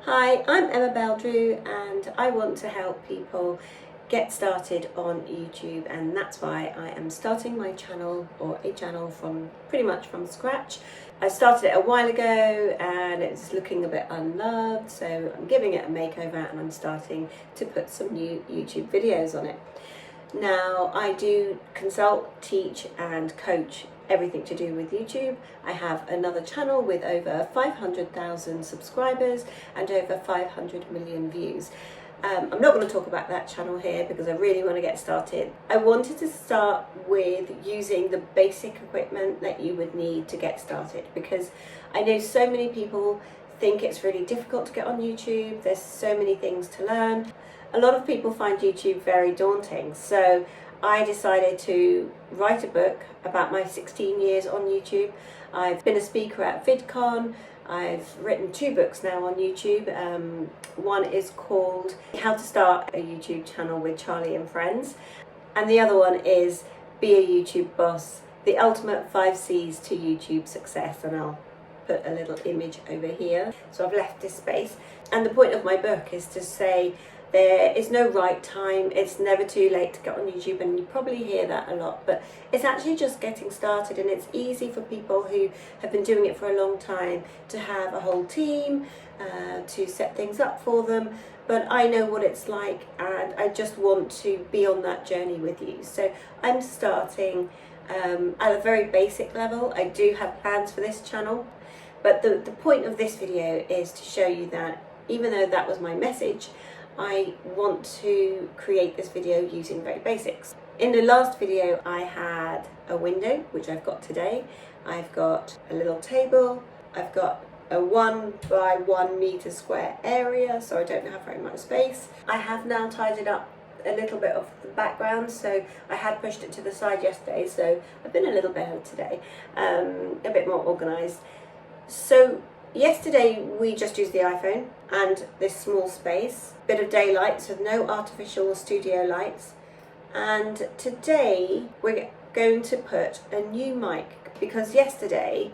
Hi, I'm Emma Beldrew and I want to help people get started on YouTube, and that's why I am starting my channel, or a channel, from pretty much from scratch. I started it a while ago and it's looking a bit unloved, so I'm giving it a makeover and I'm starting to put some new YouTube videos on it. Now, I do consult, teach and coach everything to do with YouTube. I have another channel with over 500,000 subscribers and over 500 million views. I'm not going to talk about that channel here because I really want to get started. I wanted to start with using the basic equipment that you would need to get started, because I know so many people think it's really difficult to get on YouTube. There's so many things to learn. A lot of people find YouTube very daunting, so I decided to write a book about my 16 years on YouTube. I've been a speaker at VidCon. I've written 2 books now on YouTube. One is called How to Start a YouTube Channel with Charlie and Friends, and the other one is Be a YouTube Boss, the ultimate 5 C's to YouTube success, and I'll put a little image over here. So I've left this space, and the point of my book is to say there is no right time. It's never too late to get on YouTube, and you probably hear that a lot, but it's actually just getting started, and it's easy for people who have been doing it for a long time to have a whole team to set things up for them. But I know what it's like, and I just want to be on that journey with you. So I'm starting at a very basic level. I do have plans for this channel, but the point of this video is to show you that even though that was my message, I want to create this video using very basics. In the last video I had a window, which I've got today. I've got a little table. I've got a 1 by 1 meter square area, so I don't have very much space. I have now tidied up a little bit of the background, so I had pushed it to the side yesterday, so I've been a little better today, a bit more organised. So yesterday we just used the iPhone and this small space, bit of daylight, so no artificial studio lights. And today we're going to put a new mic, because yesterday,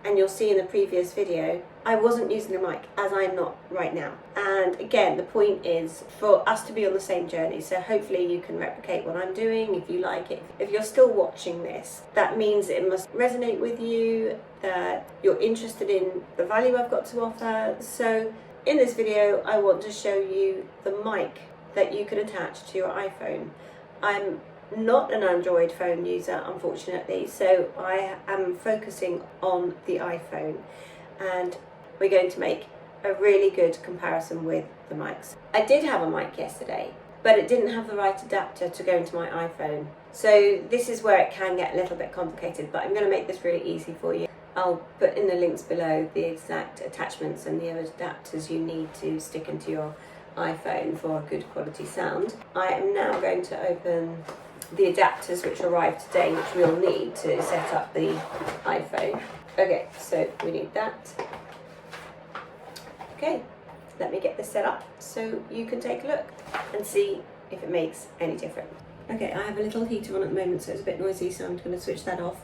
and you'll see in the previous video, I wasn't using the mic, as I'm not right now. And again, the point is for us to be on the same journey, so hopefully you can replicate what I'm doing if you like it. If you're still watching this, that means it must resonate with you, that you're interested in the value I've got to offer. So in this video, I want to show you the mic that you can attach to your iPhone. I'm not an Android phone user, unfortunately, so I am focusing on the iPhone, and we're going to make a really good comparison with the mics. I did have a mic yesterday, but it didn't have the right adapter to go into my iPhone, so this is where it can get a little bit complicated, but I'm going to make this really easy for you. I'll put in the links below the exact attachments and the adapters you need to stick into your iPhone for a good quality sound. I am now going to open the adapters which arrived today, which we'll need to set up the iPhone. Okay, so we need that. Okay, let me get this set up so you can take a look and see if it makes any difference. Okay, I have a little heater on at the moment, so it's a bit noisy, so I'm going to switch that off.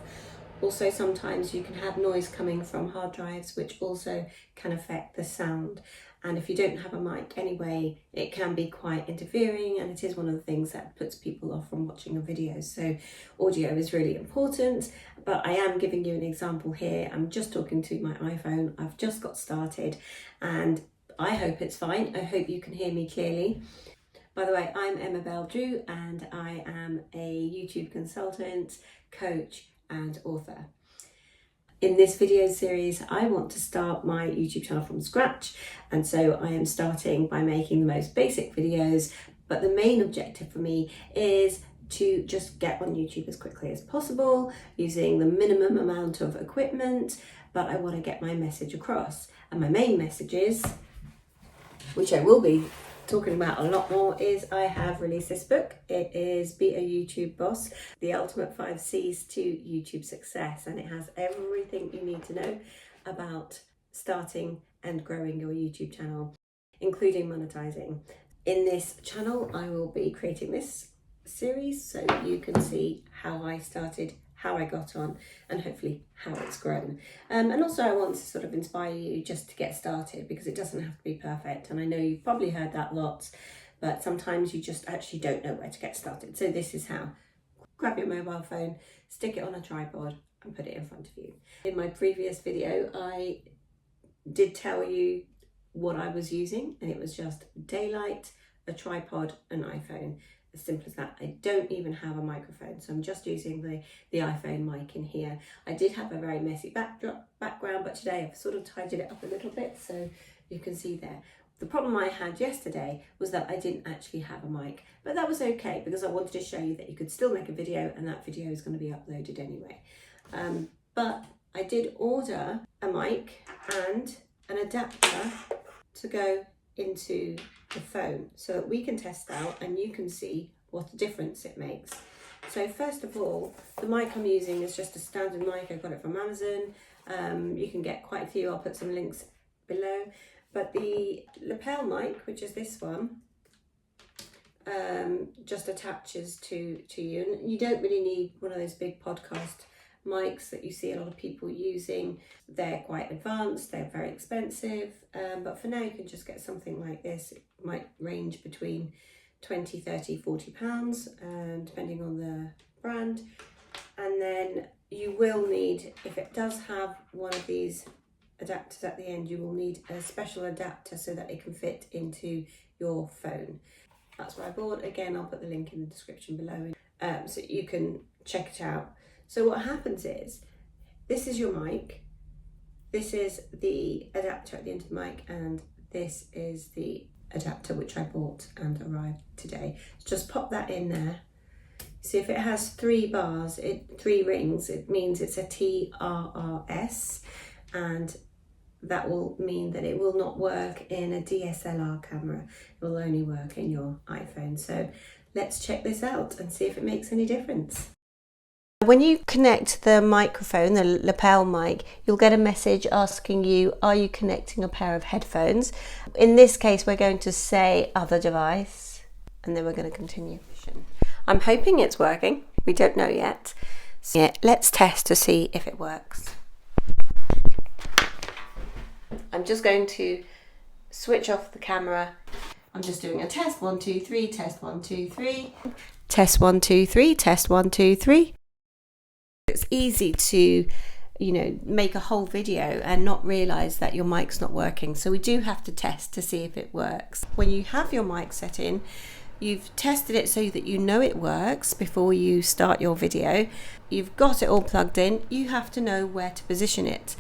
Also, sometimes you can have noise coming from hard drives, which also can affect the sound. And if you don't have a mic anyway, it can be quite interfering, and it is one of the things that puts people off from watching a video. So audio is really important, but I am giving you an example here. I'm just talking to my iPhone. I've just got started, and I hope it's fine. I hope you can hear me clearly. By the way, I'm Emma Beldrew, and I am a YouTube consultant, coach, and author. In this video series, I want to start my YouTube channel from scratch, and so I am starting by making the most basic videos, but the main objective for me is to just get on YouTube as quickly as possible using the minimum amount of equipment, but I want to get my message across. And my main message is, which I will be talking about a lot more, is I have released this book. It is Be a YouTube Boss, the ultimate 5 C's to YouTube success, and it has everything you need to know about starting and growing your YouTube channel, including monetizing. In this channel I will be creating this series so you can see how I started, how I got on, and hopefully how it's grown. And also I want to sort of inspire you just to get started, because it doesn't have to be perfect. And I know you've probably heard that lots, but sometimes you just actually don't know where to get started. So this is how. Grab your mobile phone, stick it on a tripod and put it in front of you. In my previous video, I did tell you what I was using, and it was just daylight, a tripod, an iPhone. As simple as that. I don't even have a microphone, so I'm just using the iPhone mic in here. I did have a very messy background, but today I've sort of tidied it up a little bit so you can see there. The problem I had yesterday was that I didn't actually have a mic, but that was okay because I wanted to show you that you could still make a video, and that video is going to be uploaded anyway. But I did order a mic and an adapter to go into the phone so that we can test out and you can see what a difference it makes. So first of all, the mic I'm using is just a standard mic. I got it from Amazon. You can get quite a few. I'll put some links below. But the lapel mic, which is this one, just attaches to you. And you don't really need one of those big podcast mics that you see a lot of people using. They're quite advanced, they're very expensive, but for now you can just get something like this. It might range between 20, 30, 40 pounds, depending on the brand. And then you will need, if it does have one of these adapters at the end, you will need a special adapter so that it can fit into your phone. That's what I bought. Again, I'll put the link in the description below, so you can check it out. So what happens is, this is your mic, this is the adapter at the end of the mic, and this is the adapter which I bought and arrived today. Just pop that in there. See, if it has 3 bars, 3 rings, it means it's a TRRS, and that will mean that it will not work in a DSLR camera. It will only work in your iPhone. So let's check this out and see if it makes any difference. When you connect the microphone, the lapel mic, you'll get a message asking you, are you connecting a pair of headphones? In this case, we're going to say other device, and then we're going to continue. I'm hoping it's working. We don't know yet. So yeah, let's test to see if it works. I'm just going to switch off the camera. I'm just doing a test, 1, 2, 3, test 1, 2, 3. Test 1, 2, 3, test 1, 2, 3. It's easy to, make a whole video and not realize that your mic's not working. So we do have to test to see if it works. When you have your mic set in, you've tested it so that you know it works before you start your video. You've got it all plugged in. You have to know where to position it.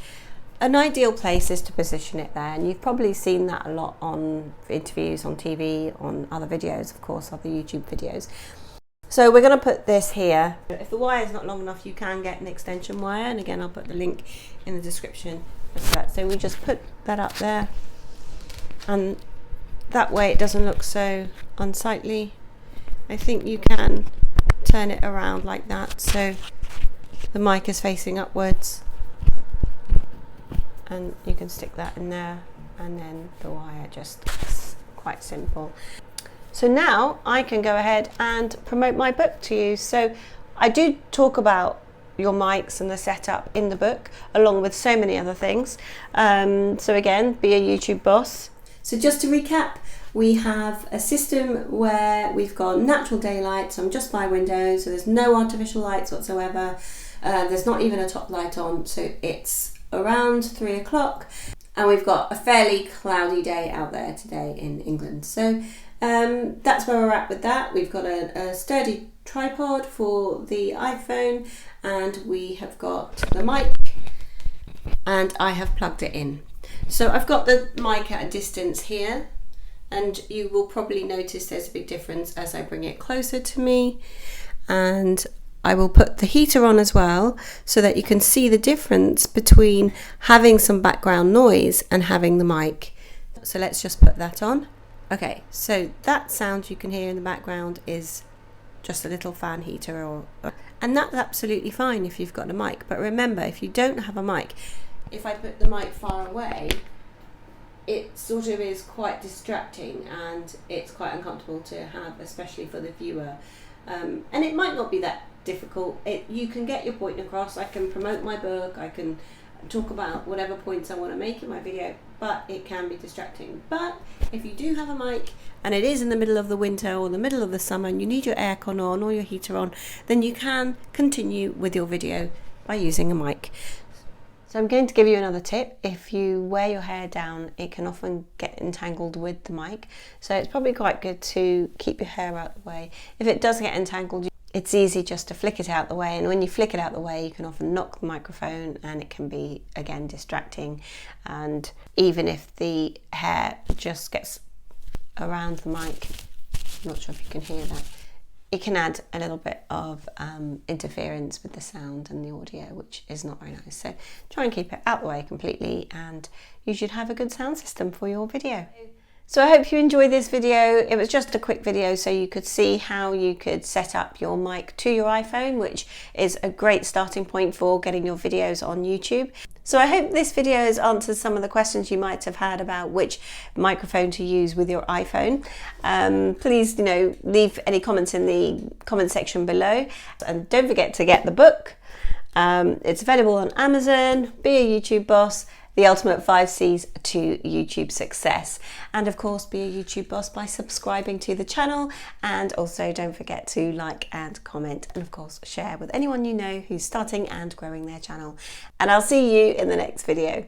An ideal place is to position it there, and you've probably seen that a lot on interviews, on TV, on other videos, of course, other YouTube videos. So we're going to put this here. If the wire is not long enough, you can get an extension wire, and again I'll put the link in the description for that. So we just put that up there, and that way it doesn't look so unsightly. I think you can turn it around like that so the mic is facing upwards, and you can stick that in there, and then the wire just, it's quite simple. So now I can go ahead and promote my book to you. So I do talk about your mics and the setup in the book, along with so many other things. So again, be a YouTube boss. So just to recap, we have a system where we've got natural daylight, so I'm just by windows, so there's no artificial lights whatsoever. There's not even a top light on, so it's around 3 o'clock, and we've got a fairly cloudy day out there today in England. So that's where we're at with that. We've got a sturdy tripod for the iPhone, and we have got the mic, and I have plugged it in. So I've got the mic at a distance here, and you will probably notice there's a big difference as I bring it closer to me, and I will put the heater on as well so that you can see the difference between having some background noise and having the mic. So let's just put that on. Okay, so that sound you can hear in the background is just a little fan heater, and that's absolutely fine if you've got a mic. But remember, if you don't have a mic, if I put the mic far away, it sort of is quite distracting and it's quite uncomfortable to have, especially for the viewer. And it might not be that difficult. You can get your point across. I can promote my book, I can talk about whatever points I want to make in my video, but it can be distracting. But if you do have a mic and it is in the middle of the winter or the middle of the summer and you need your aircon on or your heater on, then you can continue with your video by using a mic. So I'm going to give you another tip. If you wear your hair down, it can often get entangled with the mic. So it's probably quite good to keep your hair out the way. If it does get entangled, it's easy just to flick it out the way. And when you flick it out the way, you can often knock the microphone and it can be, again, distracting. And even if the hair just gets around the mic, I'm not sure if you can hear that, it can add a little bit of interference with the sound and the audio, which is not very nice. So try and keep it out the way completely and you should have a good sound system for your video. So I hope you enjoyed this video. It was just a quick video so you could see how you could set up your mic to your iPhone, which is a great starting point for getting your videos on YouTube. So I hope this video has answered some of the questions you might have had about which microphone to use with your iPhone. Please, leave any comments in the comment section below. And don't forget to get the book. It's available on Amazon. Be a YouTube Boss, The Ultimate 5 C's to YouTube Success. And of course, be a YouTube boss by subscribing to the channel. And also don't forget to like and comment and of course share with anyone you know who's starting and growing their channel. And I'll see you in the next video.